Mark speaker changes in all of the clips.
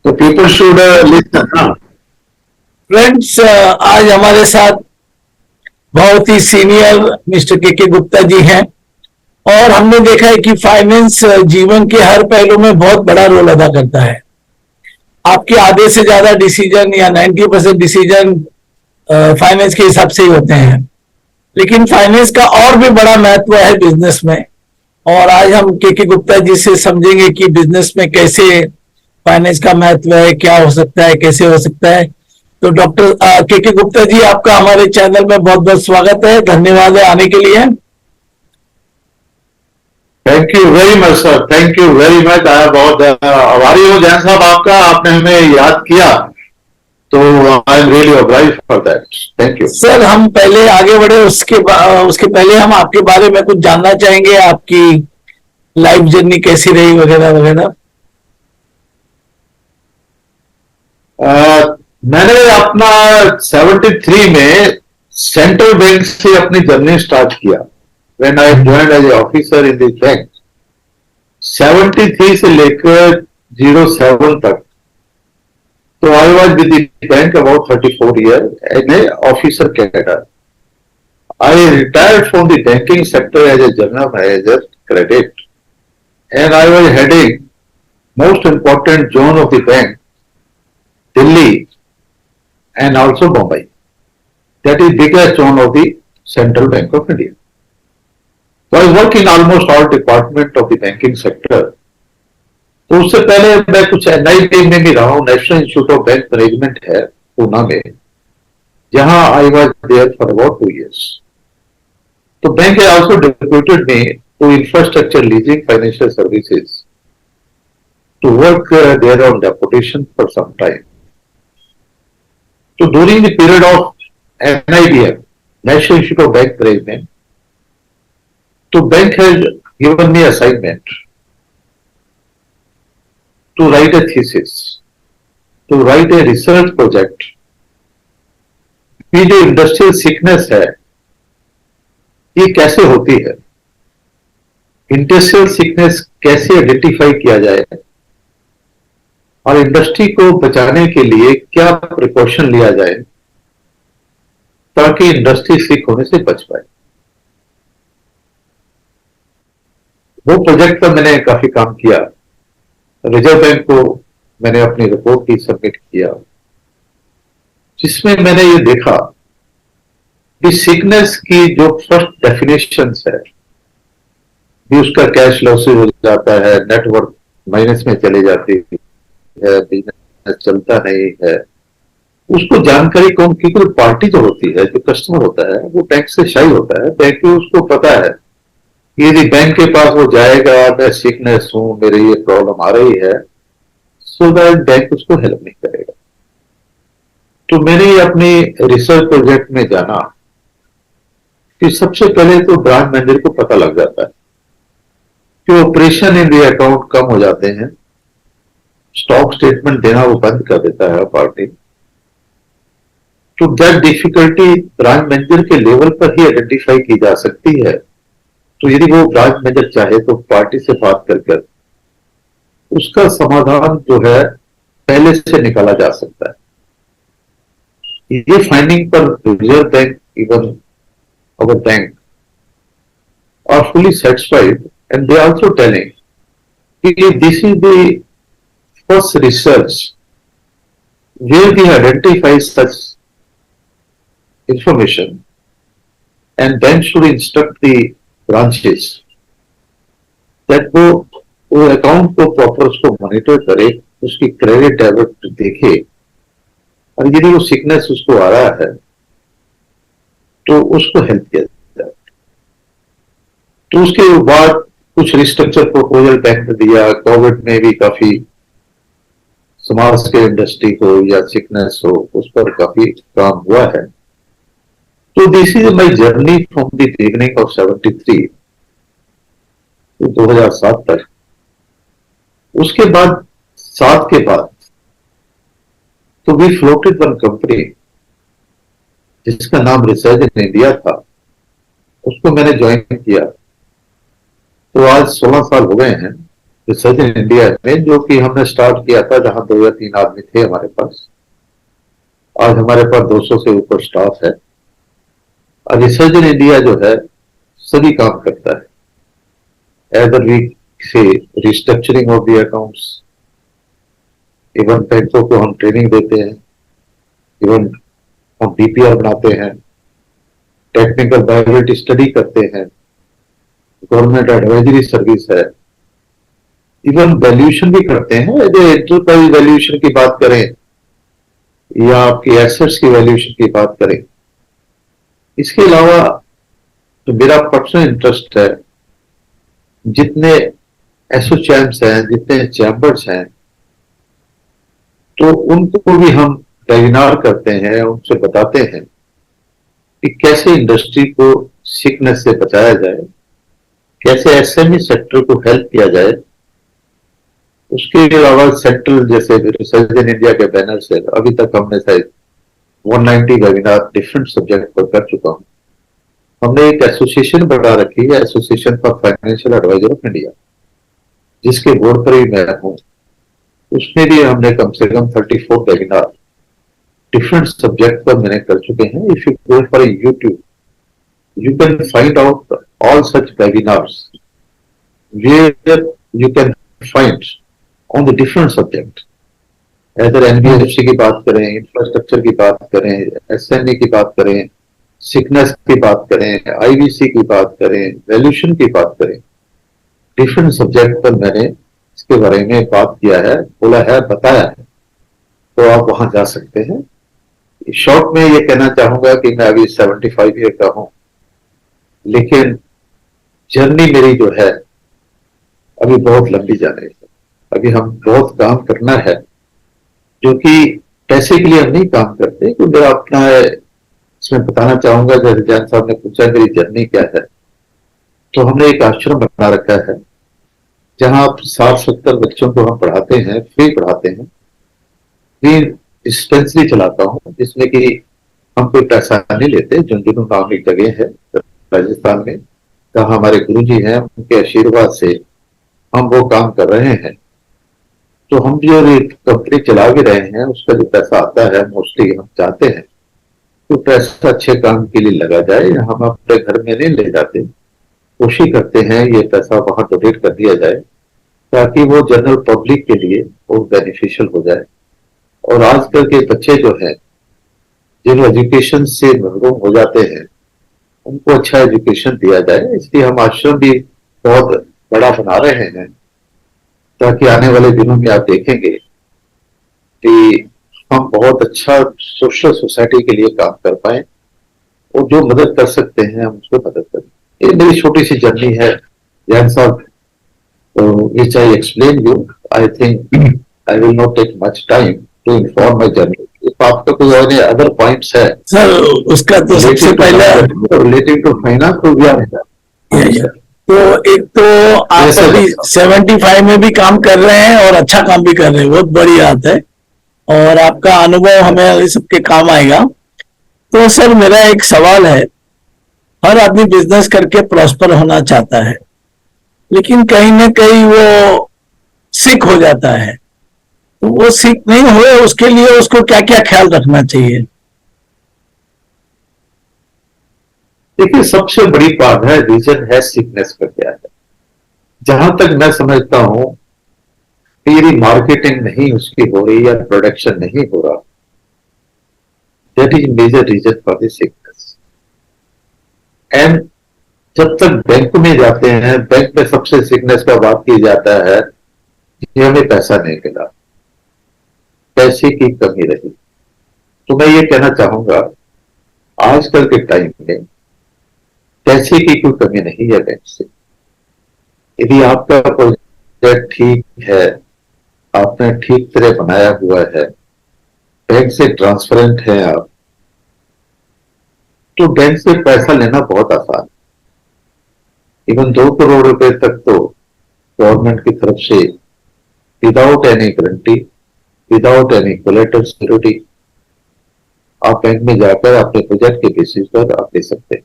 Speaker 1: तो people should listen ना।
Speaker 2: Friends, आज हमारे साथ बहुत ही सीनियर मिस्टर के गुप्ता जी हैं। और हमने देखा है कि फाइनेंस जीवन के हर पहलू में बहुत बड़ा रोल अदा करता है। आपके आधे से ज्यादा डिसीजन या 90% डिसीजन फाइनेंस के हिसाब से ही होते हैं। लेकिन फाइनेंस का और भी बड़ा महत्व है बिजनेस में। और आज हम के गुप्ता जी से समझेंगे कि बिजनेस में कैसे फाइनेंस का महत्व है, क्या हो सकता है, कैसे हो सकता है। तो डॉक्टर के गुप्ता जी, आपका हमारे चैनल में बहुत बहुत स्वागत है। धन्यवाद है आने के लिए।
Speaker 1: Thank you very much sir, thank you very much. बहुत आभारी हूँ जैन साहब आपका, आपने हमें याद किया, तो I am really obliged for that. Thank you.
Speaker 2: Sir, हम पहले आगे बढ़े उसके पहले हम आपके बारे में कुछ जानना चाहेंगे। आपकी लाइफ जर्नी कैसी रही, वगैरह वगैरह।
Speaker 1: मैंने अपना 73 में सेंट्रल बैंक से अपनी जर्नी स्टार्ट किया। When I joined as a officer in this bank, 73 से लेकर 07 तक, तो I was with the bank about 34 year as a officer cadre. I retired from the banking sector as a general manager credit, and I was heading most important zone of the bank, Delhi and also Bombay. That is biggest zone of the Central Bank of India. So I work in almost all department of the banking sector. तो उससे पहले मैं कुछ NIB में भी रहा हूँ, national institute of bank management है पूना में, जहां I was there for about 2 years. So bank has also deputed me to infrastructure leasing financial services to work there on deputation for some time. So during the period of NIBM, National Institute of Bank Management, so bank has given me assignment to write a thesis, to write a research project. ये जो industrial sickness है, ये कैसे होती है, industrial sickness कैसे identify किया जाए, और इंडस्ट्री को बचाने के लिए क्या प्रिकॉशन लिया जाए ताकि इंडस्ट्री सिक होने से बच पाए। वो प्रोजेक्ट पर मैंने काफी काम किया। रिजर्व बैंक को मैंने अपनी रिपोर्ट की सबमिट किया, जिसमें मैंने ये देखा कि सिकनेस की जो फर्स्ट डेफिनेशन है भी, उसका कैश लॉसेज हो जाता है, नेटवर्क माइनस में चले जाती है, बिजनेस चलता नहीं है, उसको जानकारी कौन की कोई पार्टी जो होती है, जो कस्टमर होता है, वो बैंक से शाई होता है। बैंक को उसको पता है कि यदि बैंक के पास वो जाएगा, मैं सिकनेस हूं, मेरी ये प्रॉब्लम आ रही है, सो दैट बैंक उसको हेल्प नहीं करेगा। तो मैंने अपनी रिसर्च प्रोजेक्ट में जाना कि सबसे पहले तो ब्रांच मैनेजर को पता लग जाता है कि ऑपरेशन इन दी अकाउंट कम हो जाते हैं, स्टॉक स्टेटमेंट देना वो बंद कर देता है पार्टी। तो दैट डिफिकल्टी ब्रांच मैनेजर के लेवल पर ही आइडेंटिफाई की जा सकती है। तो यदि वो ब्रांच मैनेजर चाहे तो पार्टी से बात कर उसका समाधान जो है पहले से निकाला जा सकता है। ये फाइंडिंग पर reserve bank, even our bank, are fully satisfied, and they are also telling this is the first research where we identify such information, and then should instruct the branches that वो account को proper उसको monitor करे, उसकी credit debit देखे, और यदि वो sickness उसको आ रहा है तो उसको हेल्प किया जाए। तो उसके बाद कुछ रिस्ट्रक्चर प्रपोजल बैंक ने दिया। कोविड में भी काफी समाज के इंडस्ट्री हो या सिकनेस हो, उस पर काफी काम हुआ है। तो this is my journey from the beginning of 73 to 2007 तक। उसके बाद 7 के बाद तो वी फ्लोटेड वन कंपनी जिसका नाम रिसर्च इन इंडिया था, उसको मैंने ज्वाइन किया। तो आज 16 साल हो गए हैं रिसर्च इन इंडिया में, जो कि हमने स्टार्ट किया था जहां 2 या 3 आदमी थे हमारे पास। आज हमारे पास 200 से ऊपर स्टाफ है। और रिसर्च इन इंडिया जो है सभी काम करता है। एज वी से restructuring of the accounts, even बैंकों को हम ट्रेनिंग देते हैं, इवन हम डीपीआर बनाते हैं, टेक्निकल वायबिलिटी स्टडी करते हैं, गवर्नमेंट एडवाइजरी सर्विस है, इवन वैल्यूएशन भी करते हैं। यदि एंटरप्राइज वैल्यूएशन की बात करें या आपकी एसेट्स की वैल्यूएशन की बात करें, इसके अलावा तो मेरा पर्सनल इंटरेस्ट है, जितने एसोचैम्स हैं, जितने चैम्बर्स हैं, तो उनको भी हम वेबिनार करते हैं, उनसे बताते हैं कि कैसे इंडस्ट्री को सिकनेस से बचाया जाए, कैसे एसएमई सेक्टर को हेल्प किया जाए। उसके अलावा सेंट्रल जैसे रिसर्च इन इंडिया के बैनर से अभी तक हमने शायद 190 वेबिनार डिफरेंट सब्जेक्ट पर कर चुका हूं। हमने एक एसोसिएशन बना रखी है, association for financial advisor of India, जिसके बोर्ड पर ही मैं हूं। उसमें भी हमने कम से कम 34 वेबिनार डिफरेंट सब्जेक्ट पर मैंने कर चुके हैं। If you go for YouTube, you can find out all such webinars where you can find on the different subject. अगर एनबीएफसी की बात करें, इंफ्रास्ट्रक्चर की बात करें, एसएमई की बात करें, सिकनेस की बात करें, आईवीसी की बात करें, वैल्यूएशन की बात करें, डिफरेंट सब्जेक्ट पर मैंने इसके बारे में बात किया है, बोला है, बताया है। तो आप वहां जा सकते हैं। शॉर्ट में ये कहना चाहूंगा कि मैं अभी 75 ईयर का हूं, लेकिन जर्नी मेरी जो है अभी बहुत लंबी जा रही है। अभी हम बहुत काम करना है, जो कि पैसे के लिए हम नहीं काम करते। कि मेरा अपना है, इसमें बताना चाहूंगा, जैसे जैन साहब ने पूछा मेरी जर्नी क्या है, तो हमने एक आश्रम बना रखा है जहां आप 60-70 बच्चों को हम पढ़ाते हैं, फ्री पढ़ाते हैं। फ्री डिस्पेंसरी चलाता हूं, जिसमें कि हम कोई पैसा नहीं लेते। झुंझुनू नाम एक जगह है राजस्थान में, जहां हमारे गुरुजी हैं, उनके आशीर्वाद से हम वो काम कर रहे हैं। तो हम जो कंपनी चला भी रहे हैं, उसका जो पैसा आता है, मोस्टली हम चाहते हैं तो पैसा अच्छे काम के लिए लगा जाए। हम अपने घर में नहीं ले जाते, कोशिश करते हैं ये पैसा वहां डोनेट कर दिया जाए, ताकि वो जनरल पब्लिक के लिए वो बेनिफिशियल हो जाए। और आजकल के बच्चे जो हैं, जिन एजुकेशन से महरूम हो जाते हैं, उनको अच्छा एजुकेशन दिया जाए। इसलिए हम आश्रम भी बहुत बड़ा बना रहे हैं, ताकि आने वाले दिनों में आप देखेंगे कि हम बहुत अच्छा सोशल सोसाइटी के लिए काम कर पाए, और जो मदद कर सकते हैं हम उसको मदद करें। ये मेरी छोटी सी जर्नी है जैन साहब, which I explain you. I think I will not take much time to inform my journey. आपका कोई और अदर पॉइंट्स है
Speaker 2: सर? उसका तो सबसे पहले
Speaker 1: रिलेटिंग टू फाइनेंस, तो
Speaker 2: एक तो आप अभी 75 में भी काम कर रहे हैं और अच्छा काम भी कर रहे हैं, बहुत बड़ी बात है। और आपका अनुभव हमें सबके काम आएगा। तो सर मेरा एक सवाल है, हर आदमी बिजनेस करके प्रॉस्पर होना चाहता है, लेकिन कहीं ना कहीं वो सिक हो जाता है। तो वो सिक नहीं हुए, उसके लिए उसको क्या क्या ख्याल रखना चाहिए?
Speaker 1: देखिए, सबसे बड़ी बात है, रीजन है सिकनेस का क्या है। जहां तक मैं समझता हूं कि यदि मार्केटिंग नहीं उसकी हो रही या प्रोडक्शन नहीं हो रहा, that is major reason for the sickness. And जब तक बैंक में जाते हैं, बैंक में सबसे सिकनेस का बात की जाता है कि हमें पैसा नहीं मिला, पैसे की कमी रही। तो मैं ये कहना चाहूंगा, आजकल के टाइम में पैसे की कोई कमी नहीं है बैंक से। यदि आपका प्रोजेक्ट ठीक है, आपने ठीक तरह बनाया हुआ है, बैंक से ट्रांसपेरेंट है आप, तो बैंक से पैसा लेना बहुत आसान है। इवन 2 करोड़ रुपए तक तो गवर्नमेंट की तरफ से without any guarantee, without any collateral security आप बैंक में जाकर अपने प्रोजेक्ट के बेसिस पर आप ले सकते हैं।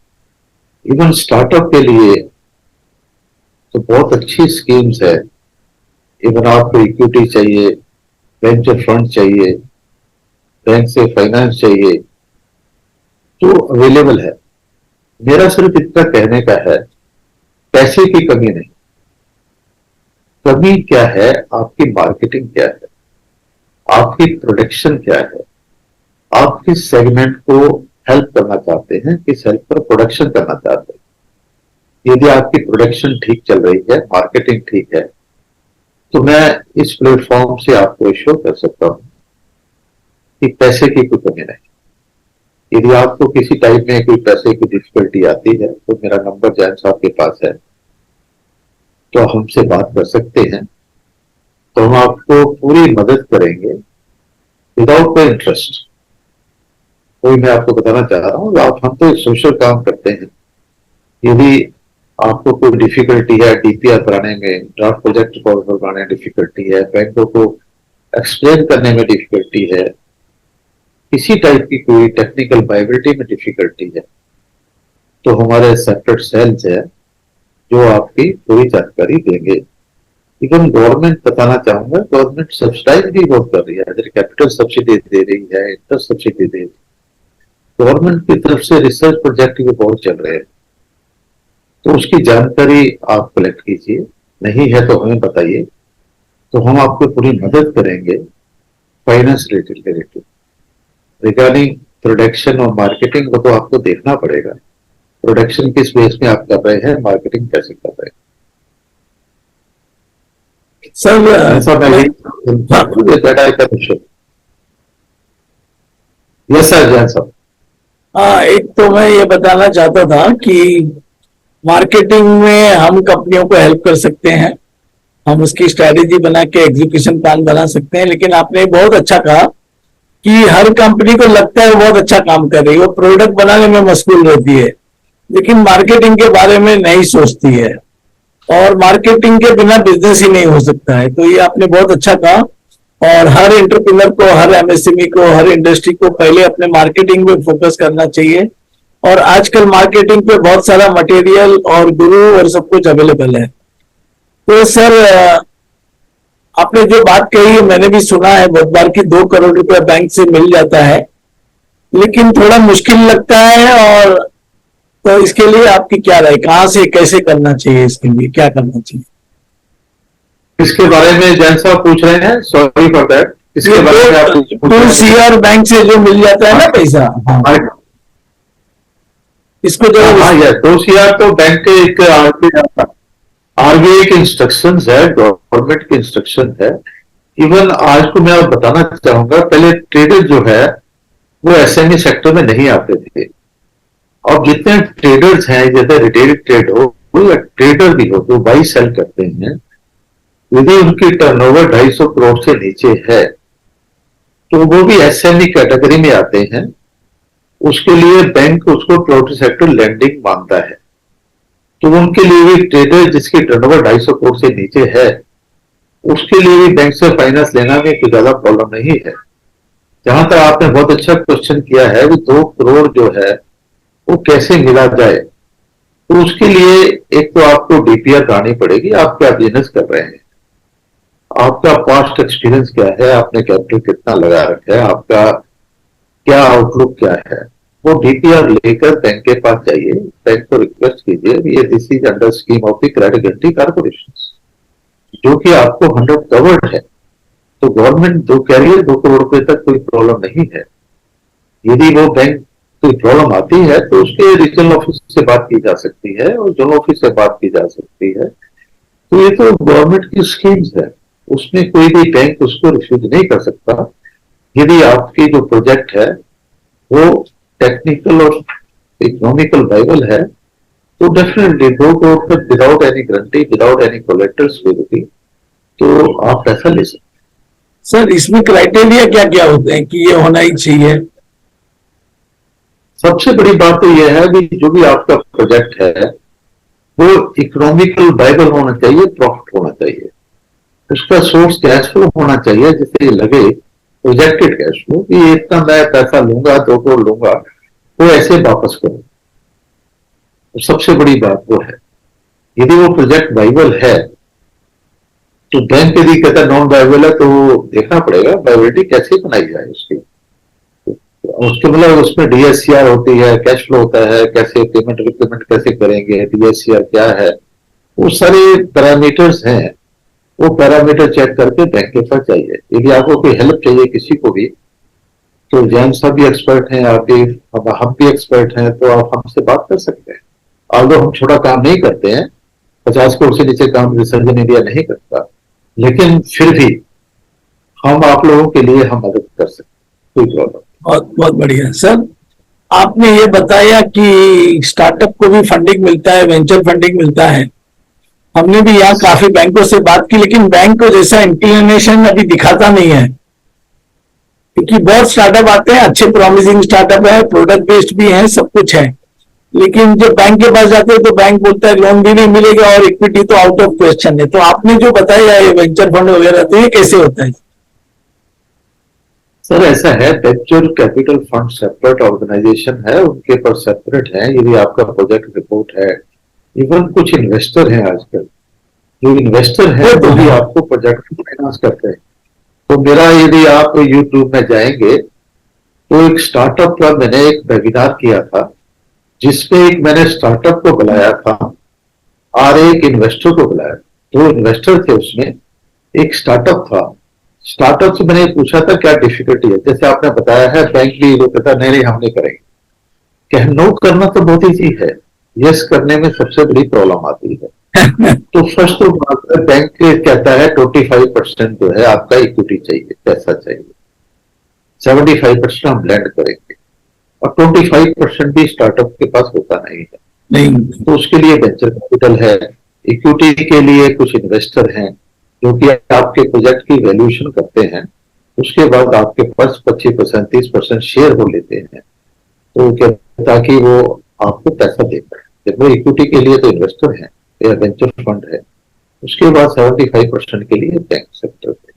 Speaker 1: इवन स्टार्टअप के लिए तो बहुत अच्छी स्कीम्स है, इवन आपको इक्विटी चाहिए, वेंचर फंड चाहिए, बैंक से फाइनेंस चाहिए, तो अवेलेबल है। मेरा सिर्फ इतना कहने का है, पैसे की कमी नहीं, कमी क्या है, आपकी मार्केटिंग क्या है, आपकी प्रोडक्शन क्या है, आप किस सेगमेंट को हेल्प करना चाहते हैं, किस हेल्प पर प्रोडक्शन करना चाहते हैं। यदि आपकी प्रोडक्शन ठीक चल रही है, मार्केटिंग ठीक है, तो मैं इस प्लेटफॉर्म से आपको श्योर कर सकता हूं कि पैसे की कोई कमी नहीं। यदि आपको किसी टाइप में कोई पैसे की डिफिकल्टी आती है तो मेरा नंबर जैन साहब के पास है, तो हमसे बात कर सकते हैं, तो हम आपको पूरी मदद करेंगे विदाउट कोई इंटरेस्ट। कोई मैं आपको बताना चाह रहा हूँ, आप हम तो सोशल काम करते हैं। यदि आपको कोई डिफिकल्टी है डीपीआर बनाने में, ड्राफ्ट प्रोजेक्ट प्रपोजल बनाने में डिफिकल्टी है, बैंकों को एक्सप्लेन करने में डिफिकल्टी है, किसी टाइप की कोई टेक्निकल वायबिलिटी में डिफिकल्टी है, तो हमारे सेपरेट सेल्स है जो आपकी पूरी जानकारी देंगे। इवन गवर्नमेंट बताना चाहूंगा, गवर्नमेंट सब्सिडाइज भी बहुत कर रही है, जैसे कैपिटल सब्सिडी दे रही है, इंटरेस्ट सब्सिडी दे रही है। गवर्नमेंट की तरफ से रिसर्च प्रोजेक्ट भी बहुत चल रहे हैं, तो उसकी जानकारी आप कलेक्ट कीजिए, नहीं है तो हमें बताइए, तो हम आपको पूरी मदद करेंगे फाइनेंस रिलेटेड। रिगार्डिंग प्रोडक्शन और मार्केटिंग को तो आपको देखना पड़ेगा, प्रोडक्शन किस बेस में आप कर रहे हैं, मार्केटिंग कैसे कर रहे हैं।
Speaker 2: सर
Speaker 1: ऐसा मैं यस सर, जैन साहब।
Speaker 2: एक तो मैं ये बताना चाहता था कि मार्केटिंग में हम कंपनियों को हेल्प कर सकते हैं, हम उसकी स्ट्रेटेजी बना के एग्जीक्यूशन प्लान बना सकते हैं। लेकिन आपने बहुत अच्छा कहा कि हर कंपनी को लगता है बहुत अच्छा काम कर रही है, वो प्रोडक्ट बनाने में मशगूल रहती है, लेकिन मार्केटिंग के बारे में नहीं सोचती है, और मार्केटिंग के बिना बिजनेस ही नहीं हो सकता है। तो ये आपने बहुत अच्छा कहा, और हर एंटरप्रेन्योर को, हर एमएसएमई को, हर इंडस्ट्री को पहले अपने मार्केटिंग पे फोकस करना चाहिए। और आजकल मार्केटिंग पे बहुत सारा मटेरियल और गुरु और सब कुछ अवेलेबल है। तो सर आपने जो बात कही है मैंने भी सुना है बहुत बार कि 2 करोड़ रुपया बैंक से मिल जाता है, लेकिन थोड़ा मुश्किल लगता है। और तो इसके लिए आपकी क्या राय, कहां से कैसे करना चाहिए, इसके लिए क्या करना चाहिए?
Speaker 1: इसके बारे में जैन साहब पूछ रहे हैं, सॉरी फॉर दैट। इसके बारे में आप
Speaker 2: 2 CR बैंक से जो मिल जाता है ना पैसा, हाँ, इसको जो
Speaker 1: हाँ, 2 CR तो बैंक के एक आरबीआई के इंस्ट्रक्शन है, गवर्नमेंट के इंस्ट्रक्शन है। इवन आज को मैं आप बताना चाहूंगा, पहले ट्रेडर जो है वो एसएमई सेक्टर में नहीं आते थे। अब जितने ट्रेडर्स हैं, जैसे रिटेल ट्रेड हो या ट्रेडर भी हो जो बाई सेल करते हैं, यदि उनकी टर्नओवर 250 करोड़ से नीचे है तो वो भी एसएमई कैटेगरी में आते हैं। उसके लिए बैंक उसको प्राइवेट सेक्टर लैंडिंग मानता है, तो उनके लिए भी ट्रेडर जिसकी टर्नओवर 250 करोड़ से नीचे है, उसके लिए भी बैंक से फाइनेंस लेना में कोई ज्यादा प्रॉब्लम नहीं है। जहां तक आपने बहुत अच्छा क्वेश्चन किया है कि 2 करोड़ जो है वो कैसे मिला जाए, तो उसके लिए एक तो आपको डीपीआर करानी पड़ेगी, आप क्या बिजनेस कर रहे हैं, आपका पास्ट एक्सपीरियंस क्या है, आपने कैपिटल कितना लगा रखा है, आपका क्या आउटलुक क्या है, वो डीपीआर लेकर बैंक के पास जाइए, बैंक को रिक्वेस्ट कीजिए, ये this is under scheme of the credit guarantee corporation, जो कि आपको 100 कवर्ड है। तो गवर्नमेंट जो कह रही है 2 करोड़ रुपए तक कोई प्रॉब्लम नहीं है। यदि वो बैंक कोई प्रॉब्लम आती है तो उसके रीजनल ऑफिस से बात की जा सकती है और जोनल ऑफिस से बात की जा सकती है। तो ये तो गवर्नमेंट की स्कीम्स है, उसमें कोई भी बैंक उसको रिफ्यूज नहीं कर सकता। यदि आपकी जो प्रोजेक्ट है वो टेक्निकल और इकोनॉमिकल वाइबल है, तो डेफिनेटली 2 करोड़ तक without any guarantee, without any collateral security, तो आप पैसा ले सकते।
Speaker 2: सर इसमें क्राइटेरिया क्या क्या होते हैं कि ये होना ही चाहिए?
Speaker 1: सबसे बड़ी बात तो यह है कि जो भी आपका प्रोजेक्ट है वो इकोनॉमिकल वाइबल होना चाहिए, प्रॉफिट होना चाहिए, उसका सोर्स कैश फ्लो होना चाहिए, जिससे लगे प्रोजेक्टेड कैश फ्लो कि इतना मैं पैसा लूंगा, 2 करोड़ लूंगा, वो ऐसे वापस करो। तो सबसे बड़ी बात वो है। यदि वो प्रोजेक्ट वाइबल है तो बैंक यदि कहता है नॉन वायबल है तो देखना पड़ेगा वायबिलिटी कैसे बनाई जाए उसकी। उसके मतलब उसमें डीएससीआर होती है, कैश फ्लो होता है, कैसे पेमेंट रिपेमेंट कैसे करेंगे, डीएससीआर क्या है, वो सारे पैरामीटर्स हैं। वो पैरामीटर चेक करके बैंक के पास चाहिए। यदि आपको कोई हेल्प चाहिए किसी को भी, तो जैन साहब भी एक्सपर्ट हैं, आप भी, हम भी एक्सपर्ट हैं, तो आप हमसे बात कर सकते हैं। अगर हम छोटा काम नहीं करते हैं, 50 करोड़ से नीचे काम विसर्जन इंडिया नहीं करता, लेकिन फिर भी हम आप लोगों के लिए हम मदद कर सकते हैं, कोई प्रॉब्लम।
Speaker 2: बहुत बहुत बढ़िया सर। आपने ये बताया कि स्टार्टअप को भी फंडिंग मिलता है, वेंचर फंडिंग मिलता है। हमने भी यहाँ काफी बैंकों से बात की, लेकिन बैंक को जैसा इंक्लिनेशन अभी दिखाता नहीं है, क्योंकि बहुत स्टार्टअप आते हैं, अच्छे प्रॉमिसिंग स्टार्टअप है, प्रोडक्ट बेस्ड भी है, सब कुछ है, लेकिन जब बैंक के पास जाते हैं तो बैंक बोलता है लोन भी नहीं मिलेगा और इक्विटी तो आउट ऑफ क्वेश्चन है। तो आपने जो बताया ये वेंचर फंड वगैरह, तो ये कैसे होता है?
Speaker 1: सर ऐसा है, venture capital fund separate organisation है, उनके पर सेपरेट है। यदि आपका प्रोजेक्ट रिपोर्ट है, इवन कुछ इन्वेस्टर हैं आजकल, जो इन्वेस्टर है तो भी आपको प्रोजेक्ट फाइनेंस करते हैं। तो मेरा, यदि आप यूट्यूब में जाएंगे तो एक स्टार्टअप का मैंने एक वेबिनार किया था, जिसमें एक मैंने स्टार्टअप को बुलाया था और एक इन्वेस्टर को बुलाया। 2 इन्वेस्टर थे उसमें, एक स्टार्टअप था। स्टार्टअप से मैंने पूछा था क्या डिफिकल्टी है, जैसे आपने बताया है बैंक भी वो कहता नहीं हम नहीं करेंगे। क्या नो करना तो बहुत ईजी है, यस करने में सबसे बड़ी प्रॉब्लम आती है। तो फर्स्ट तो बात है, बैंक कहता है 25% जो है आपका इक्विटी चाहिए, पैसा चाहिए, 75% हम लैंड करेंगे, और 25% भी स्टार्टअप के पास होता नहीं है।
Speaker 2: नहीं,
Speaker 1: तो उसके लिए वेंचर कैपिटल है, इक्विटी के लिए कुछ इन्वेस्टर हैं जो कि आपके प्रोजेक्ट की वैल्यूएशन करते हैं, उसके बाद आपके पास 25% 30% शेयर हो लेते हैं, तो क्या, ताकि वो आपको पैसा दे पाए। जब वो इक्विटी के लिए तो इन्वेस्टर है या वेंचर फंड है, उसके बाद 75% के लिए बैंक सेक्टर है।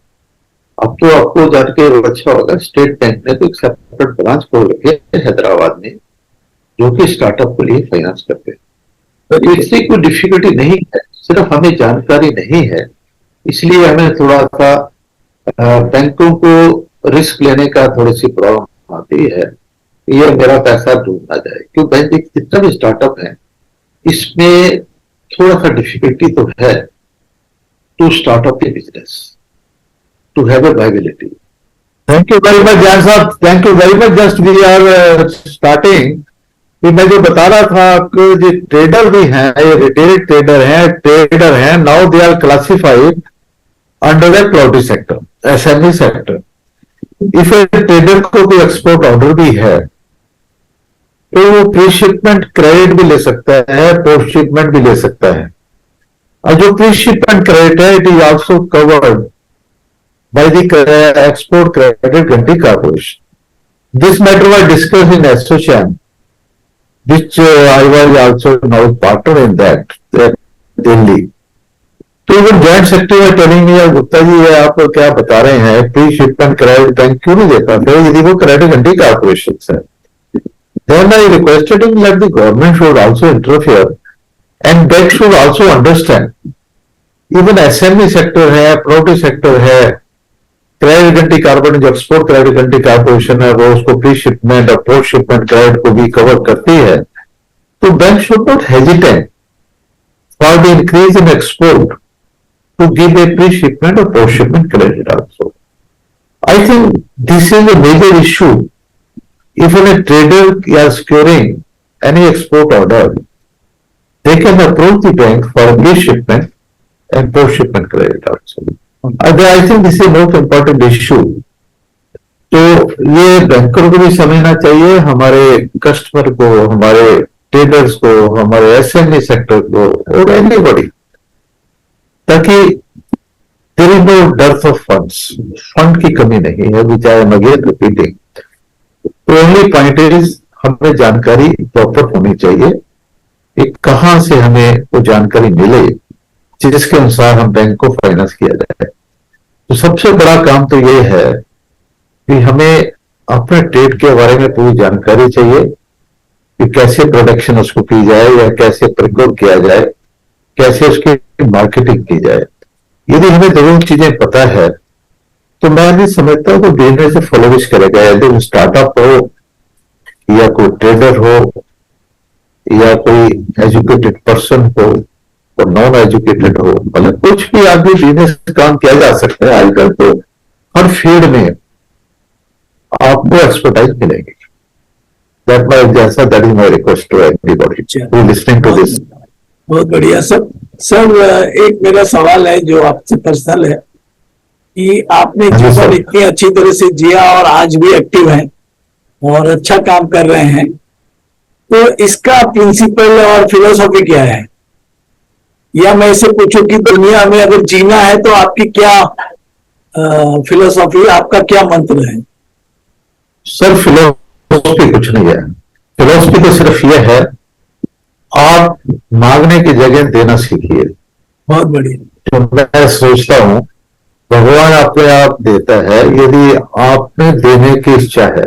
Speaker 1: अब तो आपको जान के अच्छा होगा, स्टेट बैंक ने तो एक सेपरेट ब्रांच खोल रखे है हैदराबाद में, जो कि स्टार्टअप के लिए फाइनेंस करते हैं। तो इससे कोई डिफिकल्टी नहीं है, सिर्फ हमें जानकारी नहीं है, इसलिए हमें थोड़ा सा बैंकों को रिस्क लेने का थोड़ी सी प्रॉब्लम आती है, ये मेरा पैसा डूब ना जाए। क्यों, बैंक जितना भी स्टार्टअप है इसमें थोड़ा सा डिफिकल्टी तो है टू स्टार्टअप के business, to have a viability.
Speaker 3: Thank you very much John साहब, thank you very much. Just we are starting. मैं जो बता रहा था कि जो ट्रेडर भी हैं, ये रिटेल ट्रेडर हैं, now they are classified under the produce sector, SME sector. If a trader को कोई एक्सपोर्ट ऑर्डर भी है तो वो प्री शिपमेंट क्रेडिट भी ले सकता है, पोस्ट शिपमेंट भी ले सकता है। और जो प्री शिपमेंट क्रेडिट है, it is also covered by the export credit guarantee corporation. This matter was discussed in association, which I was also now partner in that Delhi. तो इवन जॉइंट सेक्रेटरी है telling me, Gupta ji ये आप क्या बता रहे हैं, pre shipment credit bank क्यों नहीं देता फिर, यदि वो क्रेडिट गारंटी कॉर्पोरेशन है। Then I requested him that the government should also interfere and bank should also understand. Even SME sector है, प्रोड्यूस सेक्टर है, क्रेडिट गारंटी कॉर्पोरेशन जो एक्सपोर्ट क्रेडिट गारंटी कॉर्पोरेशन है, वो उसको प्री शिपमेंट और post shipment credit को भी cover करती है। तो bank should not hesitate for the increase in export to give a pre shipment और post shipment credit also. I think this is a major issue. If a trader are securing any export order, they can approach the bank for pre shipment and post shipment credit also. I think this is a most important issue. तो ये banker को भी समझना चाहिए, हमारे customer को, हमारे traders को, हमारे एसएमई सेक्टर को और एनीबॉडी, ताकि there is no dearth of funds, fund की कमी नहीं है, which I am again repeating. तो ओनली पॉइंट इज हमें जानकारी प्रॉपर होनी चाहिए कि कहां से हमें वो जानकारी मिले जिसके अनुसार हम बैंक को फाइनेंस किया जाए। तो सबसे बड़ा काम तो ये है कि हमें अपने ट्रेड के बारे में पूरी जानकारी चाहिए कि कैसे प्रोडक्शन उसको की जाए या कैसे प्रिक्योर किया जाए, कैसे उसकी मार्केटिंग की जाए।
Speaker 1: यदि हमें दोनों चीजें पता है तो मैं नहीं समझता कि बिजनेस से फ्लोरिश करेगा। यदि स्टार्टअप हो या कोई ट्रेडर हो या कोई एजुकेटेड पर्सन हो और नॉन एजुकेटेड हो, मतलब कुछ भी आदमी बिजनेस काम किया जा सकता है। आजकल तो हर फील्ड में आपको एक्सपर्टाइज मिलेगी। दैट माय जैसा that is my request to everybody who listening to this.
Speaker 2: बहुत बढ़िया सर। सर एक मेरा सवाल है जो आपसे पर्सनल है कि आपने
Speaker 1: हाँ जी,
Speaker 2: जीवन
Speaker 1: सर।
Speaker 2: इतनी अच्छी तरह से जिया और आज भी एक्टिव हैं और अच्छा काम कर रहे हैं, तो इसका प्रिंसिपल और फिलोसॉफी क्या है? या मैं इसे पूछूं कि दुनिया में अगर जीना है तो आपकी क्या फिलोसॉफी, आपका क्या मंत्र है?
Speaker 1: सर फिलोसफी कुछ नहीं है। फिलोसफी तो सिर्फ यह है, आप मांगने की जगह देना सीखिए।
Speaker 2: बहुत बढ़िया।
Speaker 1: तो मैं सोचता हूं भगवान अपने आप देता है यदि आप में देने की इच्छा है।